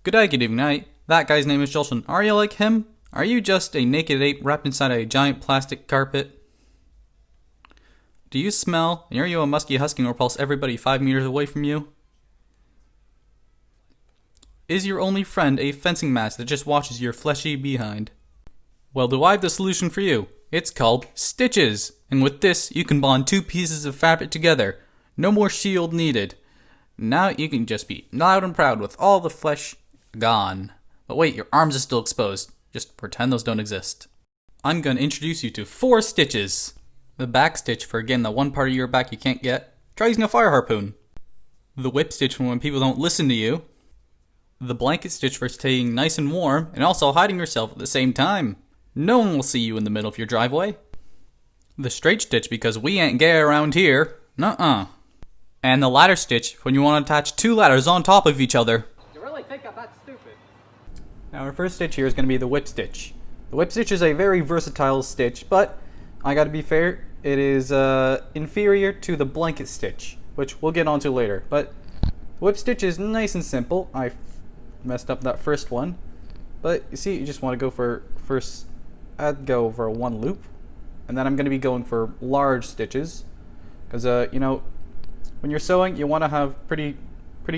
Good day, good evening, night. That guy's name is Jolttron. Are you like him? Are you just a naked ape wrapped inside a giant plastic carpet? Do you smell, and are you a musky husky who repulse everybody 5 meters away from you? Is your only friend a fencing mask that just watches your fleshy behind? Well, do I have the solution for you? It's called stitches, and with this, you can bond two pieces of fabric together. No more shield needed. Now you can just be loud and proud with all the flesh gone. But wait, your arms are still exposed. Just pretend those don't exist. I'm going to introduce you to 4 stitches. The backstitch for, again, the one part of your back you can't get. Try using a fire harpoon. The whip stitch for when people don't listen to you. The blanket stitch for staying nice and warm and also hiding yourself at the same time. No one will see you in the middle of your driveway. The straight stitch because we ain't gay around here. Nuh-uh. And the ladder stitch when you want to attach 2 ladders on top of each other. You really think I'm that stupid? Now our first stitch here is going to be the whip stitch. The whip stitch is a very versatile stitch, but I gotta be fair, it is inferior to the blanket stitch, which we'll get onto later. But the whip stitch is nice and simple. I messed up that first one, but you see, you just want to go for first. I'd go for 1 loop, and then I'm going to be going for large stitches, because you know, when you're sewing, you want to have pretty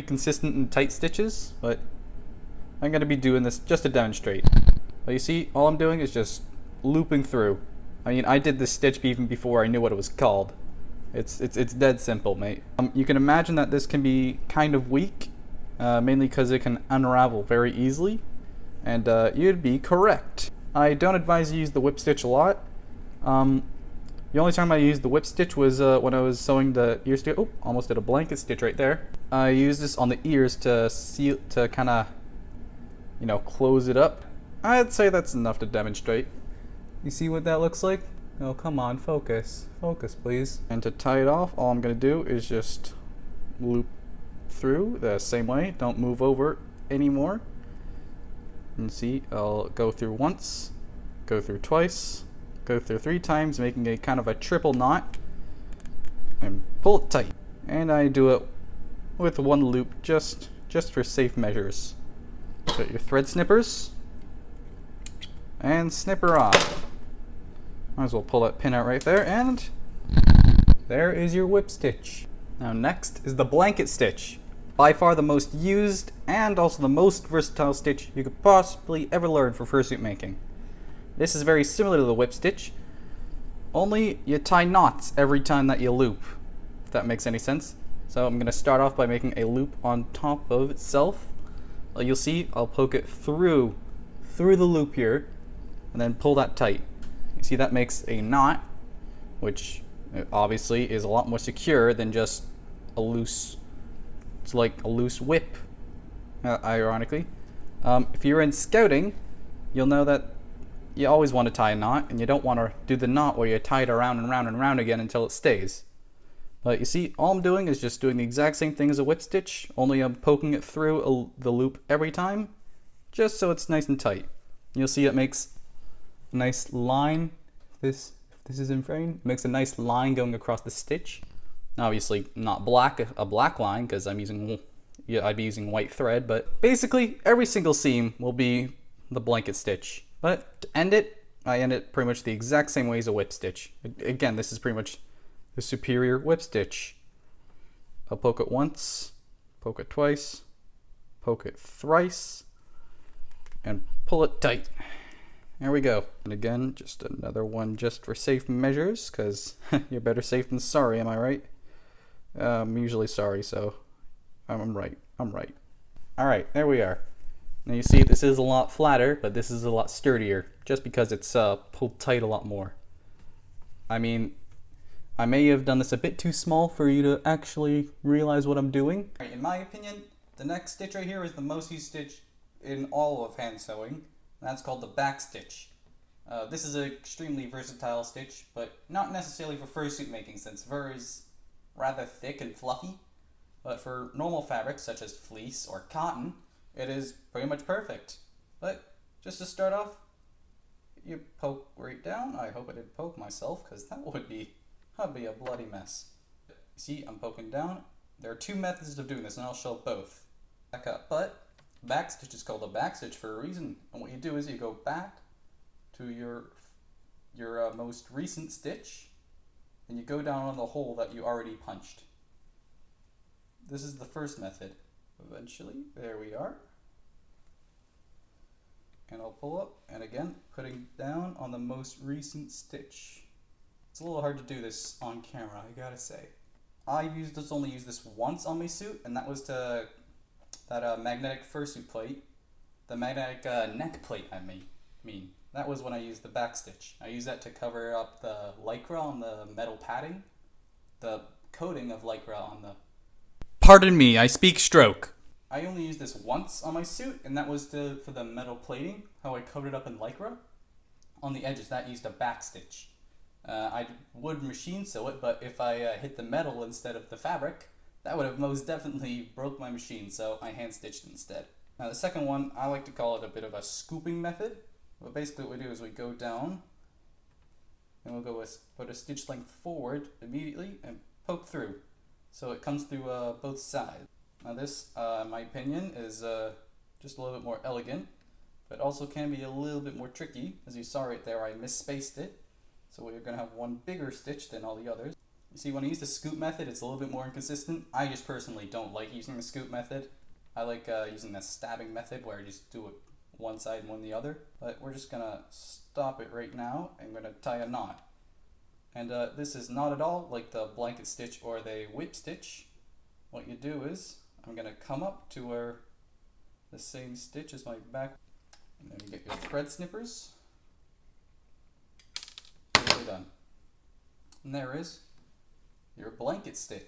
consistent and tight stitches. But I'm going to be doing this just to demonstrate. But you see, all I'm doing is just looping through. I mean, I did this stitch even before I knew what it was called. It's dead simple, mate. You can imagine that this can be kind of weak, mainly because it can unravel very easily, and you'd be correct. I don't advise you use the whip stitch a lot. The only time I used the whip stitch was when I was sewing the ear stitch. Oh, almost did a blanket stitch right there. I used this on the ears to seal, to kind of, you know, close it up. I'd say that's enough to demonstrate. You see what that looks like? Oh, come on, focus. Focus, please. And to tie it off, all I'm going to do is just loop through the same way. Don't move over anymore. And see, I'll go through once, go through twice, go through 3 times, making a kind of a triple knot, and pull it tight. And I do it with 1 loop just for safe measures. Got your thread snippers, and snipper off. Might as well pull that pin out right there, and there is your whip stitch. Now next is the blanket stitch. By far the most used and also the most versatile stitch you could possibly ever learn for fursuit making. This is very similar to the whip stitch, only you tie knots every time that you loop, if that makes any sense. So I'm going to start off by making a loop on top of itself. You'll see I'll poke it through the loop here, and then pull that tight. You see that makes a knot, which obviously is a lot more secure than just a loose, it's like a loose whip, ironically. If you're in scouting, you'll know that you always want to tie a knot, and you don't want to do the knot where you tie it around and round and round again until it stays. But you see, all I'm doing is just doing the exact same thing as a whip stitch, only I'm poking it through the loop every time, just so it's nice and tight. You'll see it makes a nice line. If this is in frame, it makes a nice line going across the stitch. Obviously not a black line, because I'd be using white thread, but basically every single seam will be the blanket stitch. But to end it, I end it pretty much the exact same way as a whip stitch. Again, this is pretty much the superior whip stitch. I'll poke it once, poke it twice, poke it thrice, and pull it tight. There we go. And again, just another one just for safe measures, because you're better safe than sorry, am I right? I'm usually sorry, so I'm right. Alright, there we are. Now you see this is a lot flatter, but this is a lot sturdier, just because it's pulled tight a lot more. I mean, I may have done this a bit too small for you to actually realize what I'm doing. In my opinion, the next stitch right here is the most used stitch in all of hand sewing. That's called the backstitch. This is an extremely versatile stitch, but not necessarily for fursuit making, since fur is rather thick and fluffy. But for normal fabrics such as fleece or cotton, it is pretty much perfect. But just to start off, you poke right down. I hope I didn't poke myself, because that'd be a bloody mess. See, I'm poking down. There are 2 methods of doing this, and I'll show both. Back up, but backstitch is called a backstitch for a reason. And what you do is you go back to your most recent stitch, and you go down on the hole that you already punched. This is the first method. Eventually, there we are. And I'll pull up, and again, putting down on the most recent stitch. It's a little hard to do this on camera, I gotta say. I've only used this once on my suit, and that was to that magnetic fursuit plate. The magnetic neck plate, I mean. That was when I used the backstitch. I used that to cover up the lycra on the metal padding. The coating of lycra on the... Pardon me, I speak stroke. I only used this once on my suit, and that was for the metal plating, how I covered it up in lycra. On the edges, that used a backstitch. I would machine sew it, but if I hit the metal instead of the fabric, that would have most definitely broke my machine, so I hand stitched instead. Now the second one, I like to call it a bit of a scooping method. But basically what we do is we go down, and we'll go put a stitch length forward immediately and poke through. So it comes through both sides. Now this, in my opinion, is just a little bit more elegant, but also can be a little bit more tricky. As you saw right there, I misspaced it. So we're going to have one bigger stitch than all the others. You see, when I use the scoop method, it's a little bit more inconsistent. I just personally don't like using the scoop method. I like using the stabbing method where I just do it one side and one the other. But we're just going to stop it right now. I'm going to tie a knot. And this is not at all like the blanket stitch or the whip stitch. What you do is, I'm going to come up to where the same stitch as my back. And then you get your thread snippers. Done. And there is your blanket stitch.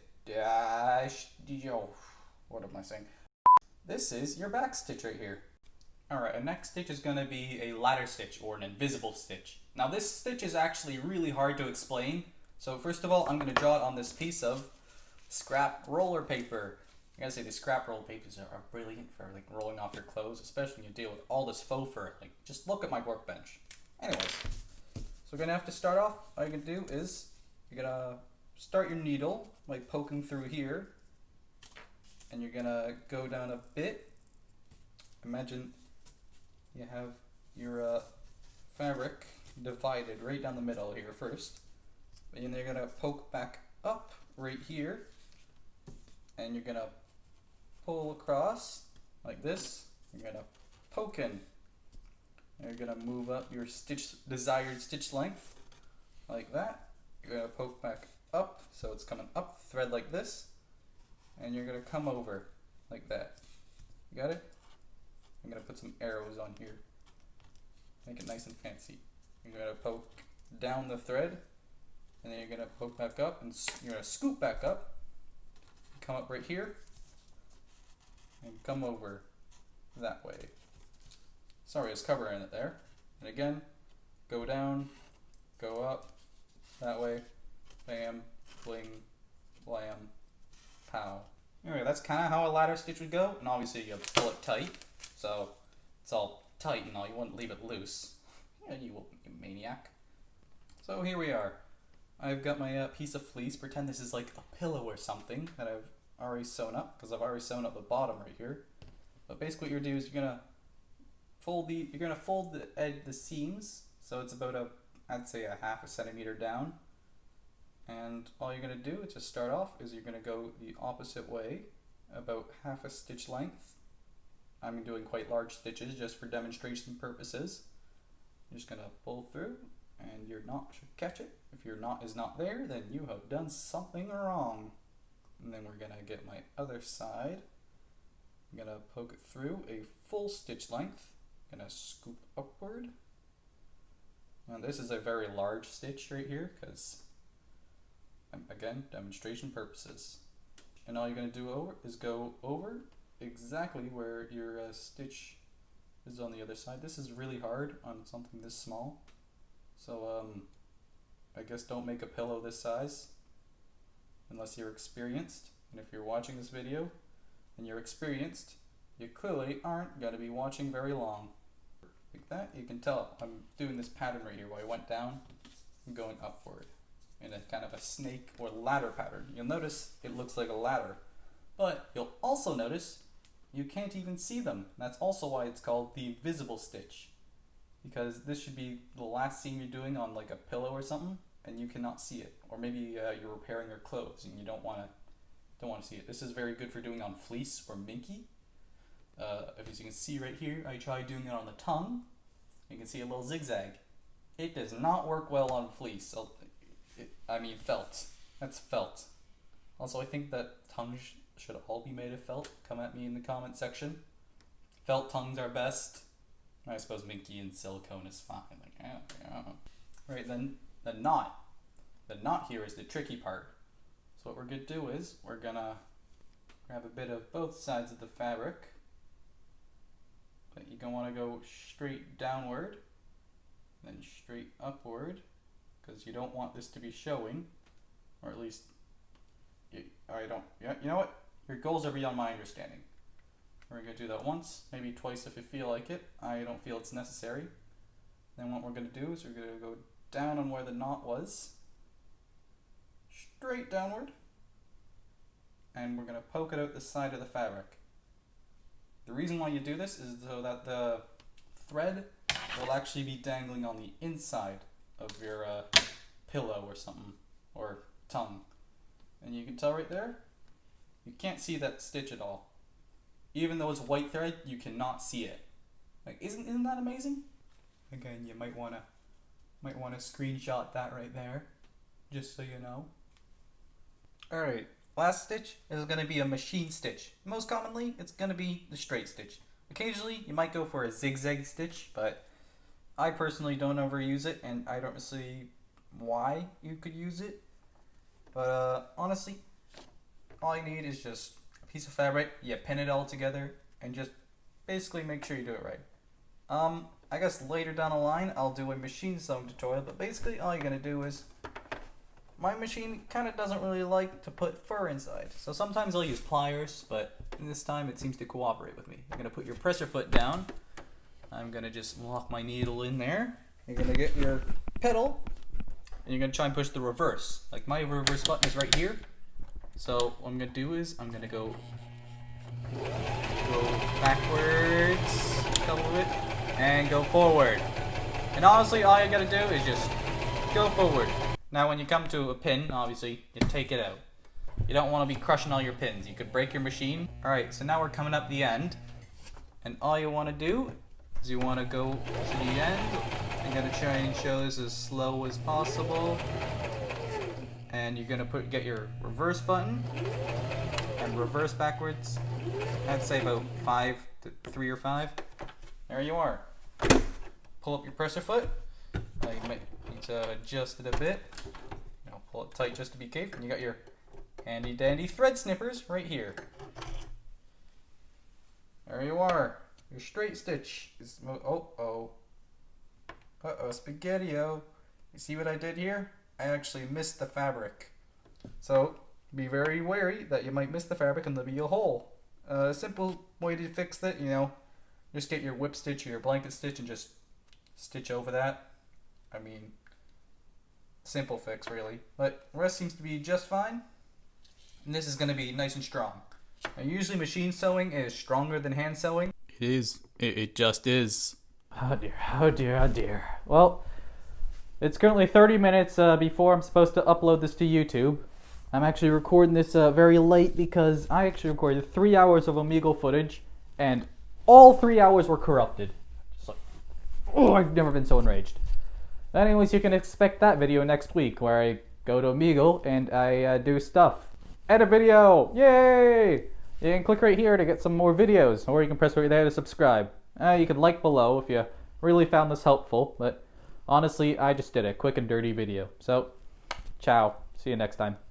What am I saying? This is your back stitch right here. Alright, our next stitch is going to be a ladder stitch or an invisible stitch. Now this stitch is actually really hard to explain. So first of all, I'm going to draw it on this piece of scrap roller paper. I gotta say, these scrap roller papers are brilliant for like rolling off your clothes, especially when you deal with all this faux fur. Like, just look at my workbench. Anyways. So we're going to have to start off, all you're going to do is, you're going to start your needle by poking through here, and you're going to go down a bit. Imagine you have your fabric divided right down the middle here first, and then you're going to poke back up right here, and you're going to pull across like this. You're going to poke in. You're going to move up your desired stitch length, like that. You're going to poke back up, so it's coming up, thread like this, and you're going to come over, like that. You got it? I'm going to put some arrows on here, make it nice and fancy. You're going to poke down the thread, and then you're going to poke back up, and you're going to scoop back up, come up right here, and come over that way. Sorry, I was covering it there. And again, go down, go up, that way, bam, bling, blam, pow. Anyway, that's kind of how a ladder stitch would go, and obviously you pull it tight, so it's all tight and all, you wouldn't leave it loose. Yeah, you maniac. So here we are. I've got my piece of fleece, pretend this is like a pillow or something that I've already sewn up, because I've already sewn up the bottom right here. But basically what you're gonna do is you're gonna fold the seams, so it's about I'd say a half a centimeter down. And all you're going to do to start off is you're going to go the opposite way, about half a stitch length. I'm doing quite large stitches just for demonstration purposes. You're just going to pull through, and your knot should catch it. If your knot is not there, then you have done something wrong. And then we're going to get my other side. I'm going to poke it through a full stitch length. I'm going to scoop upward. Now this is a very large stitch right here, because again, demonstration purposes. And all you're going to do is go over exactly where your stitch is on the other side. This is really hard on something this small. So I guess don't make a pillow this size unless you're experienced. And if you're watching this video and you're experienced, you clearly aren't going to be watching very long. Like that, you can tell I'm doing this pattern right here where I went down and going upward in a kind of a snake or ladder pattern. You'll notice it looks like a ladder, but you'll also notice you can't even see them. That's also why it's called the invisible stitch. Because this should be the last seam you're doing on like a pillow or something, and you cannot see it. Or maybe you're repairing your clothes and you don't want to see it. This is very good for doing on fleece or minky. As you can see right here, I tried doing it on the tongue. You can see a little zigzag. It does not work well on fleece. I mean felt. That's felt. Also, I think that tongues should all be made of felt. Come at me in the comment section. Felt tongues are best. I suppose minky and silicone is fine. Like, yeah. Right, then the knot. The knot here is the tricky part. So what we're gonna do is we're gonna grab a bit of both sides of the fabric. But you're gonna want to go straight downward, then straight upward, because you don't want this to be showing, or at least I don't. Yeah, you know what? Your goals are beyond my understanding. We're going to do that once, maybe twice if you feel like it. I don't feel it's necessary. Then what we're going to do is we're going to go down on where the knot was, straight downward, and we're going to poke it out the side of the fabric. The reason why you do this is so that the thread will actually be dangling on the inside of your pillow or something, or tongue. And you can tell right there, you can't see that stitch at all. Even though it's white thread, you cannot see it. Like, isn't that amazing? Again, you might wanna screenshot that right there, just so you know. Alright, last stitch is gonna be a machine stitch. Most commonly, it's gonna be the straight stitch. Occasionally, you might go for a zigzag stitch, but I personally don't overuse it, and I don't see why you could use it. But honestly, all you need is just a piece of fabric, you pin it all together, and just basically make sure you do it right. I guess later down the line, I'll do a machine sewing tutorial, but basically all you're gonna do is, my machine kind of doesn't really like to put fur inside. So sometimes I'll use pliers, but this time it seems to cooperate with me. You're gonna put your presser foot down. I'm gonna just lock my needle in there. You're gonna get your pedal, and you're gonna try and push the reverse. Like my reverse button is right here. So what I'm gonna do is I'm gonna go backwards a couple of it and go forward. And honestly, all you gotta do is just go forward. Now when you come to a pin, obviously you take it out. You don't want to be crushing all your pins. You could break your machine. Alright, so now we're coming up the end. And all you want to do is you want to go to the end. I'm going to try and show this as slow as possible. And you're going to get your reverse button and reverse backwards. I'd say about 3 or 5. There you are. Pull up your presser foot. You might need to adjust it a bit. Pull it tight just to be safe. And you got your handy dandy thread snippers right here. There you are. Your straight stitch is spaghetti-o. You see what I did here? I actually missed the fabric. So be very wary that you might miss the fabric and there'll be a hole. A simple way to fix that, just get your whip stitch or your blanket stitch and just stitch over that. I mean, simple fix really. But the rest seems to be just fine. And this is going to be nice and strong. Now, usually machine sewing is stronger than hand sewing. It is. It just is. Oh dear, oh dear, oh dear. Well, it's currently 30 minutes before I'm supposed to upload this to YouTube. I'm actually recording this very late because I actually recorded 3 hours of Omegle footage and all 3 hours were corrupted. Just like, oh, I've never been so enraged. Anyways, you can expect that video next week where I go to Omegle and I do stuff. Edit video! Yay! You can click right here to get some more videos, or you can press right there to subscribe. You can like below if you really found this helpful, but honestly, I just did a quick and dirty video. So, ciao. See you next time.